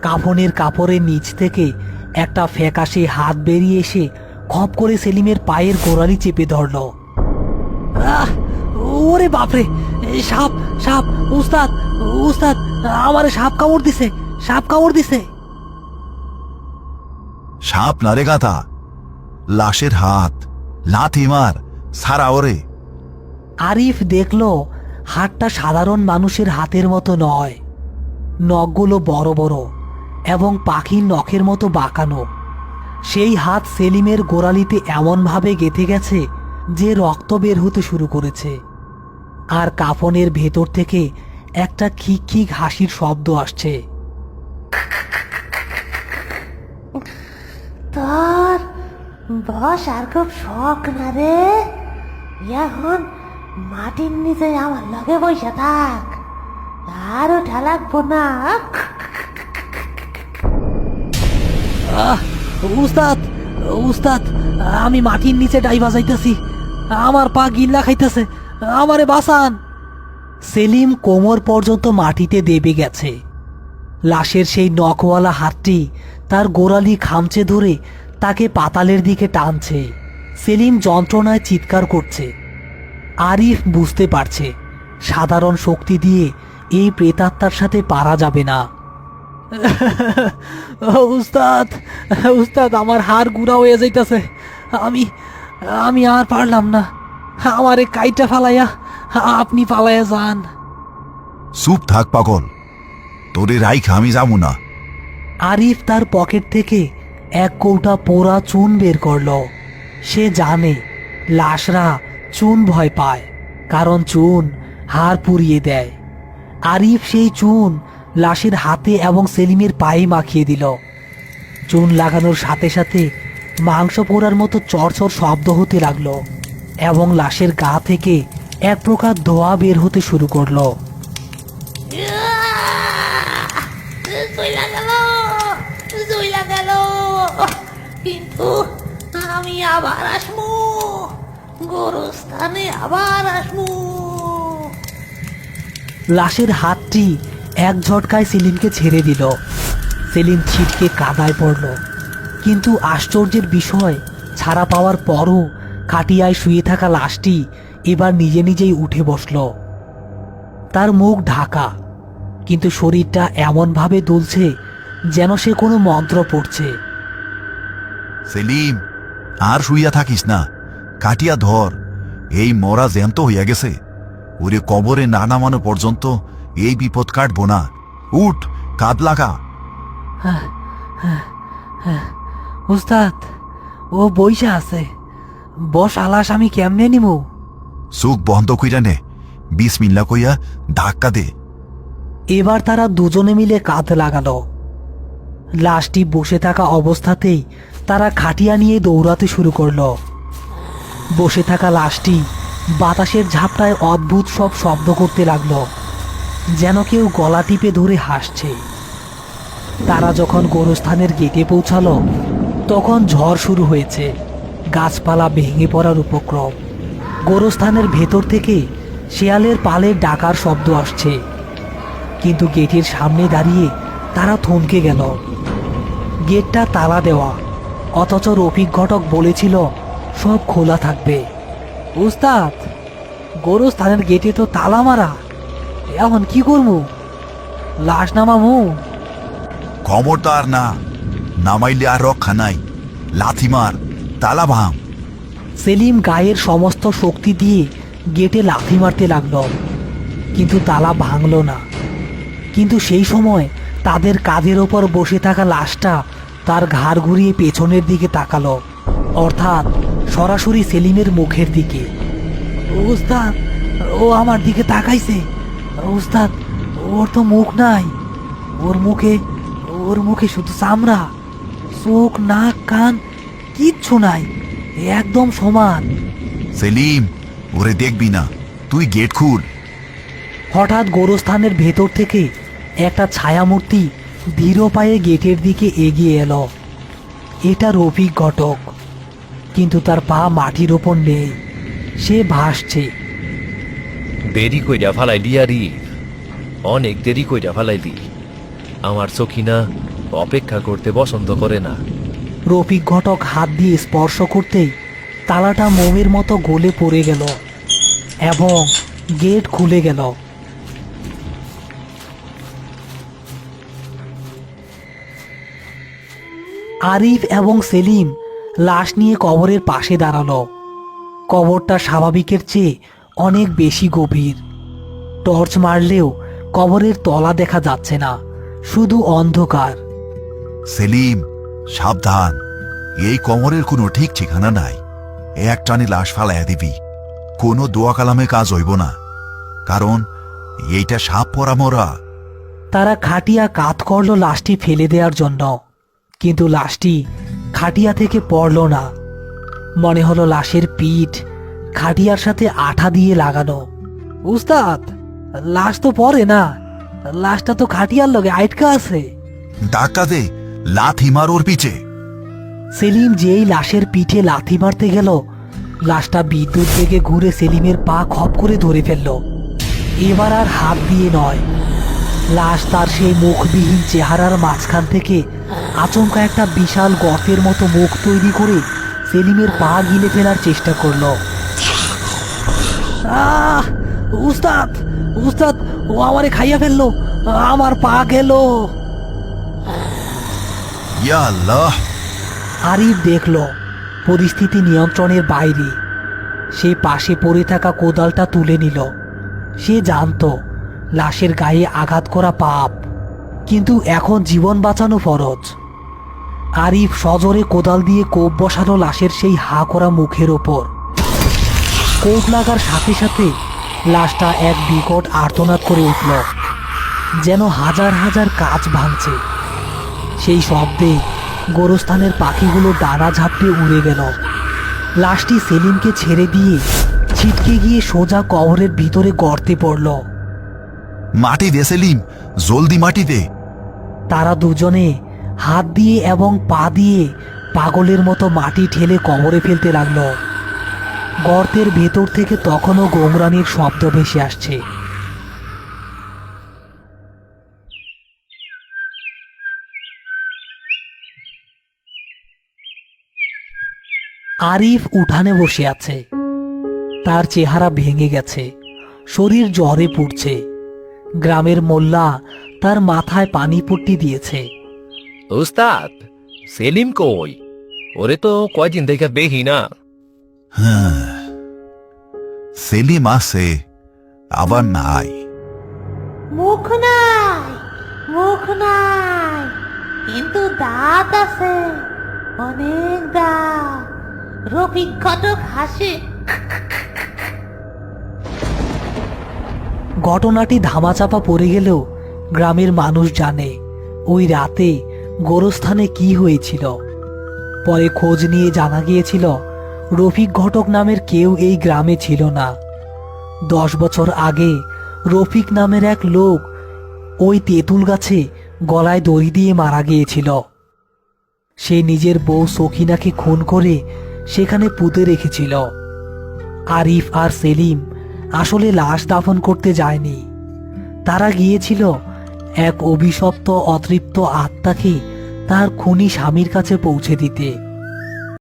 কাফনের কাপড়ের নিচ থেকে একটা ফ্যাকাশে হাত বেরিয়ে এসে খপ করে সেলিমের পায়ের গোড়ালি চেপে ধরল। ওরে বাপরে, সাপ সাপ! উস্তাদ উস্তাদ, আমারে সাপ কামড় দিছে, সাপ কামড় দিছে। সাপ না রে গাধা, লাশের হাত, লাথি মার, সারা ওরে। আরিফ দেখল হাতটা সাধারণ মানুষের হাতের মতো নয়, নখগুলো বড় বড় এবং পাখির নখের মতো বাঁকানো। সেই হাত সেলিমের গোড়ালিতে এমনভাবে গেঁথে গেছে যে রক্ত বের হতে শুরু করেছে, আর কাফনের ভেতর থেকে একটা খিক খিক হাসির শব্দ আসছে। তোর বস আর খুব শখ না রে, এখন মাটির নিচে আমার লগে বসে থাক, আর উঠা লাগবো না। উস্তাদ উস্তাদ, আমি মাটির নিচে ডাইবা যাইতেছি, আমার পা গিল্লা খাইতেছে, আমারে বাঁচান। সেলিম কোমর পর্যন্ত মাটিতে দেবে গেছে। লাশের সেই নখওয়ালা হাতটি তার গোড়ালি খামচে ধরে তাকে পাতালের দিকে টানছে। সেলিম যন্ত্রণায় চিৎকার করছে। আরিফ বুঝতে পারছে সাধারণ শক্তি দিয়ে এই প্রেতাত্মার সাথে পারা যাবে না। উস্তাদ উস্তাদ, আমার হাড় গুঁড়া হয়ে যাইতেছে, আমি আমি আর পারলাম না, আমারে কাইটা ফালাইয়া আপনি পালাইয়া যান। চুপ থাক পাগল, তোরে রাইখা আমি যাবো না। আরিফ তার পকেট থেকে এক কৌটা পোড়া চুন বের করল। সে জানে লাশরা চুন ভয় পায়, কারণ চুন হাড় পুড়িয়ে দেয়। আরিফ সেই চুন লাশের হাতে এবং সেলিমের পায়ে মাখিয়ে দিল। চুন লাগানোর সাথে সাথে মাংস পোড়ার মতো চরচর শব্দ হতে লাগলো এবং লাশের গা থেকে এক প্রকার ধোঁয়া বের হতে শুরু করলো। কিন্তু আমি আবার আসমু, গোরস্থানে আবার আসমু। লাশের হাতটি এক ঝটকায় সেলিমকে ছেড়ে দিল। সেলিম ছিটকে কাদায় পড়ল, কিন্তু আশ্চর্যের বিষয়, ছাড়া পাওয়ার পরও খাটিয়ায় শুয়ে থাকা লাশটি এবার নিজে নিজেই উঠে বসল। তার মুখ ঢাকা, কিন্তু শরীরটা এমনভাবে দুলছে যেন সে কোনো মন্ত্র পড়ছে। সেলিম, আর শুইয়া থাকিস না, কাটিয়া ধর, এই মরা জ্যান্ত হইয়া গেছে, ওরে কবরে না নামানো পর্যন্ত এই বিপদ কাটবো না। উঠ, কাঁদ লাগা। উস্তাদ, ও বইসা আছে, বস আলাস আমি কেমনে নিমু? চোখ বন্ধ কইরা নে, বিসমিল্লাহ কইয়া ধাক্কা দে। এবার তারা দুজনে মিলে কাঁধ লাগালো। লাশটি বসে থাকা অবস্থাতেই তারা খাটিয়া নিয়ে দৌড়াতে শুরু করলো। বসে থাকা লাশটি বাতাসের ঝাপটায় অদ্ভুত সব শব্দ করতে লাগলো, যেন কেউ গলা টিপে ধরে হাসছে। তারা যখন গোরস্থানের গেটে পৌঁছালো, তখন ঝড় শুরু হয়েছে, গাছপালা ভেঙে পড়ার উপক্রম। গোরস্থানের ভেতর থেকে শেয়ালের পালের ডাকার শব্দ আসছে, কিন্তু গেটের সামনে দাঁড়িয়ে তারা থমকে গেল। গেটটা তালা দেওয়া, অথচ রফিক ঘটক বলেছিল সব খোলা থাকবে। উস্তাদ, গোরস্থানের গেটে তো তালা মারা, এখন কি করবো? লাশ নামামু? খবরদার না, নামাইলে আর রক্ষা নাই, লাথি মার, তালা ভাঙ। সেলিম গায়ের সমস্ত শক্তি দিয়ে গেটে লাথি মারতে লাগল, কিন্তু তালা ভাঙল না। কিন্তু সেই সময় তাদের কাঁধের ওপর বসে থাকা লাশটা তার ঘাড় ঘুরিয়ে পেছনের দিকে তাকালো, অর্থাৎ সরাসরি সেলিমের মুখের দিকে। উস্তাদ, ও আমার দিকে তাকাইছে। উস্তাদ, ওর তো মুখ নাই, ওর মুখে শুধু চামড়া, চোখ, নাক, কান কিচ্ছু নাই, একদম সমান। সেলিম, ওরে দেখবি না, তুই গেট খুল। হঠাৎ গোরস্থানের ভেতর থেকে একটা ছায়ামূর্তি ধীর পায়ে গেটের দিকে এগিয়ে এলো। এটা রফিক ঘটক, কিন্তু তার পা মাটির ওপর নেই, সে ভাসছে। দেরি কইরা ফালাইলি আরিফ, অনেক দেরি কইরা ফালাইলি। আমার সখিনা অপেক্ষা করতে পছন্দ করে না। রফিক ঘটক হাত দিয়ে স্পর্শ করতেই তালাটা মোমের মতো গলে পড়ে গেল এবং গেট খুলে গেল। আরিফ এবং সেলিম লাশ নিয়ে কবরের পাশে দাঁড়ালো। কবরটা স্বাভাবিকের চেয়ে অনেক বেশি গভীর। টর্চ মারলেও কবরের তলা দেখা যাচ্ছে না, শুধু অন্ধকার। সেলিম, সাবধান, এই কবরের কোনো ঠিক ঠিকানা নাই। এক টানে লাশ ফালাইয়া দিবি, কোনো দোয়া কালামে কাজ হইব না, কারণ এইটা সাপ পরা মরা। তারা খাটিয়া কাত করলো লাশটি ফেলে দেওয়ার জন্য, কিন্তু লাশটি খাটিয়া থেকে পড়ল না। মনে হলো লাশের পিঠ খাটিয়ার সাথে আঠা দিয়ে লাগানো। উস্তাদ, লাশ তো পড়ে না, লাশটা তো খাটিয়ার লগে আটকা আছে। ধাক্কা দে, লাথি মার ওর পিছে। সেলিম যেই লাশের পিঠে লাথি মারতে গেল, লাশটা বিদ্যুৎ বেগে ঘুরে সেলিমের পা খপ করে ধরে ফেলল। এবার আর হাত দিয়ে নয়, লাশ তার সেই মুখবিহীন চেহারার মাঝখান থেকে আচমকা একটা বিশাল গর্তের মতো মুখ তৈরি করে সেলিমের পা গিলে ফেলার চেষ্টা করল। আহ! উস্তাদ, উস্তাদ, ও আমারে খাইয়া ফেললো, আমার পা গেল। ইয়া আল্লাহ! আরিফ দেখল পরিস্থিতি নিয়ন্ত্রণের বাইরে। সে পাশে পড়ে থাকা কোদালটা তুলে নিল। সে জানতো লাশের গায়ে আঘাত করা পাপ, কিন্তু এখন জীবন বাঁচানো ফরজ। আরিফ সজোরে কোদাল দিয়ে কোপ বসালো লাশের সেই হা করা মুখের ওপর। কোপ লাগার সাথে সাথে লাশটা এক বিকট আর্তনাদ করে উঠল, যেন হাজার হাজার কাঁচ ভাঙছে। সেই শব্দে গোরস্থানের পাখিগুলো ডানা ঝাপটে উড়ে গেল। লাশটি সেলিমকে ছেড়ে দিয়ে ছিটকে গিয়ে সোজা কবরের ভিতরে গর্তে পড়ল। মাটি দে সেলিম, জলদি মাটি দে। তারা দুজনে হাত দিয়ে এবং পা দিয়ে পাগলের মতো মাটি ঠেলে কবরে ফেলতে লাগলো। গর্তের ভেতর থেকে তখনও গোমরানির শব্দ ভেসে আসছে। আরিফ উঠানে বসে আছে। তার চেহারা ভেঙে গেছে, শরীর জ্বরে পুড়ছে। গ্রামের মোল্লা তার মাথায় পানি পট্টি দিয়েছে। উস্তাদ, সেলিম কই? ওরে তো কয়দিন থেকে বেহি না। হ্যাঁ, সেলিম আছে, আবার নাই। মুখ নাই, মুখ নাই, কিন্তু দাঁত আছে, অনেক দাঁত। রফিক ঘটক হাসে। ঘটনাটি ধামাচাপা পড়ে গেলেও গ্রামের মানুষ জানে ওই রাতে গোরস্থানে কি হয়েছিল। পরে খোঁজ নিয়ে জানা গিয়েছিল রফিক ঘটক নামের কেউ এই গ্রামে ছিল না। 10 বছর আগে রফিক নামের এক লোক ওই তেঁতুল গাছে গলায় দড়ি দিয়ে মারা গিয়েছিল। সে নিজের বউ সখিনাকে খুন করে সেখানে পুঁতে রেখেছিল। আরিফ আর সেলিম আসলে লাশ দাফন করতে যায়নি, তারা গিয়েছিল এক অভিশপ্ত অতৃপ্ত আত্মাকে তার খুনি স্বামীর কাছে পৌঁছে দিতে।